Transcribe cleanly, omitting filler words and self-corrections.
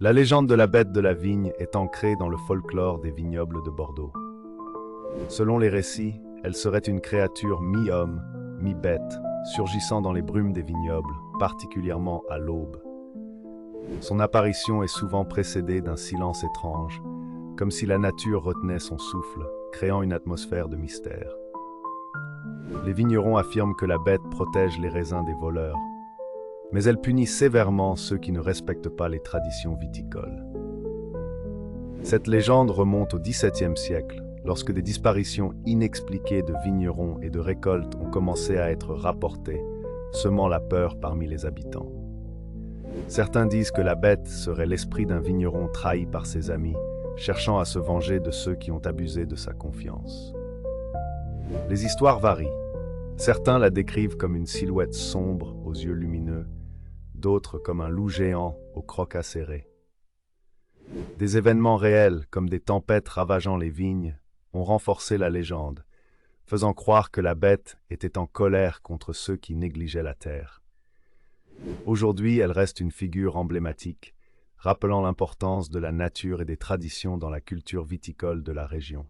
La légende de la bête de la vigne est ancrée dans le folklore des vignobles de Bordeaux. Selon les récits, elle serait une créature mi-homme, mi-bête, surgissant dans les brumes des vignobles, particulièrement à l'aube. Son apparition est souvent précédée d'un silence étrange, comme si la nature retenait son souffle, créant une atmosphère de mystère. Les vignerons affirment que la bête protège les raisins des voleurs, mais elle punit sévèrement ceux qui ne respectent pas les traditions viticoles. Cette légende remonte au XVIIe siècle, lorsque des disparitions inexpliquées de vignerons et de récoltes ont commencé à être rapportées, semant la peur parmi les habitants. Certains disent que la bête serait l'esprit d'un vigneron trahi par ses amis, cherchant à se venger de ceux qui ont abusé de sa confiance. Les histoires varient. Certains la décrivent comme une silhouette sombre aux yeux lumineux, d'autres comme un loup géant au croc acéré. Des événements réels, comme des tempêtes ravageant les vignes, ont renforcé la légende, faisant croire que la bête était en colère contre ceux qui négligeaient la terre. Aujourd'hui, elle reste une figure emblématique, rappelant l'importance de la nature et des traditions dans la culture viticole de la région.